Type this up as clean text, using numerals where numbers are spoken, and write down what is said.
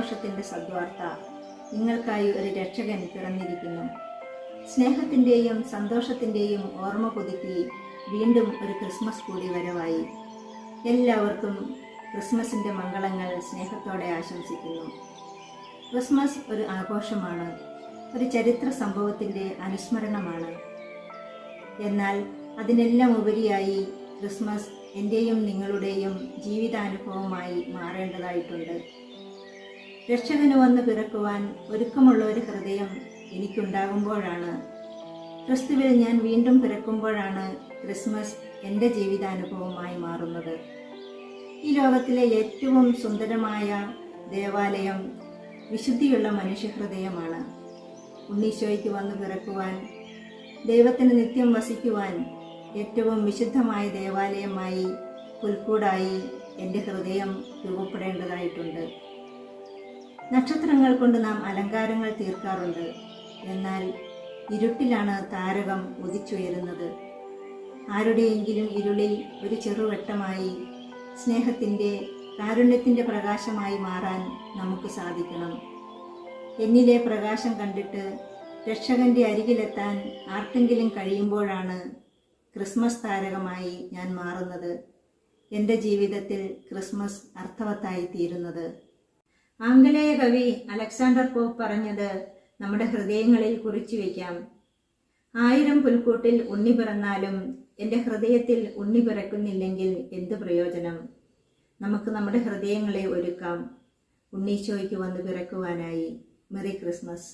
സന്തോഷത്തിൻ്റെ സദ്വാർത്ത. നിങ്ങൾക്കായി ഒരു രക്ഷകൻ പിറന്നിരിക്കുന്നു. സ്നേഹത്തിൻ്റെയും സന്തോഷത്തിൻ്റെയും ഓർമ്മ പുതുക്കി വീണ്ടും ഒരു ക്രിസ്മസ് കൂടി വരവായി. എല്ലാവർക്കും ക്രിസ്മസിൻ്റെ മംഗളങ്ങൾ സ്നേഹത്തോടെ ആശംസിക്കുന്നു. ക്രിസ്മസ് ഒരു ആഘോഷമാണ്, ഒരു ചരിത്ര സംഭവത്തിൻ്റെ അനുസ്മരണമാണ്. എന്നാൽ അതിനെല്ലാം ഉപരിയായി ക്രിസ്മസ് എൻ്റെയും നിങ്ങളുടെയും ജീവിതാനുഭവമായി മാറേണ്ടതായിട്ടുണ്ട്. രക്ഷകന് വന്ന് പിറക്കുവാൻ ഒരുക്കമുള്ള ഒരു ഹൃദയം എനിക്കുണ്ടാകുമ്പോഴാണ്, ക്രിസ്തുവിൽ ഞാൻ വീണ്ടും പിറക്കുമ്പോഴാണ് ക്രിസ്മസ് എൻ്റെ ജീവിതാനുഭവമായി മാറുന്നത്. ഈ ലോകത്തിലെ ഏറ്റവും സുന്ദരമായ ദേവാലയം വിശുദ്ധിയുള്ള മനുഷ്യഹൃദയമാണ്. ഉണ്ണീശോയ്ക്ക് വന്ന് പിറക്കുവാൻ, ദൈവത്തിന് നിത്യം വസിക്കുവാൻ ഏറ്റവും വിശുദ്ധമായ ദേവാലയമായി, പുൽക്കൂടായി എൻ്റെ ഹൃദയം രൂപപ്പെടേണ്ടതായിട്ടുണ്ട്. നക്ഷത്രങ്ങൾ കൊണ്ട് നാം അലങ്കാരങ്ങൾ തീർക്കാറുണ്ട്. എന്നാൽ ഇരുട്ടിലാണ് താരകം ഉദിച്ചുയരുന്നത്. ആരുടെയെങ്കിലും ഇരുളിൽ ഒരു ചെറുവെട്ടമായി, സ്നേഹത്തിൻ്റെ, കാരുണ്യത്തിൻ്റെ പ്രകാശമായി മാറാൻ നമുക്ക് സാധിക്കണം. എന്നിലെ പ്രകാശം കണ്ടിട്ട് രക്ഷകന്റെ അരികിലെത്താൻ ആർക്കെങ്കിലും കഴിയുമ്പോഴാണ് ക്രിസ്മസ് താരകമായി ഞാൻ മാറുന്നത്. എൻ്റെ ജീവിതത്തിൽ ക്രിസ്മസ് അർത്ഥവത്തായി തീരുന്നത്. ആംഗലേയ കവി അലക്സാണ്ടർ പോപ്പ് പറഞ്ഞത് നമ്മുടെ ഹൃദയങ്ങളിൽ കുറിച്ചു വയ്ക്കാം. 1000 പുൽക്കൂട്ടിൽ ഉണ്ണി പിറന്നാലും എൻ്റെ ഹൃദയത്തിൽ ഉണ്ണി പിറക്കുന്നില്ലെങ്കിൽ എന്ത് പ്രയോജനം? നമുക്ക് നമ്മുടെ ഹൃദയങ്ങളെ ഒരുക്കാം ഉണ്ണീശോയ്ക്ക് വന്ന് പിറക്കുവാനായി. Merry Christmas.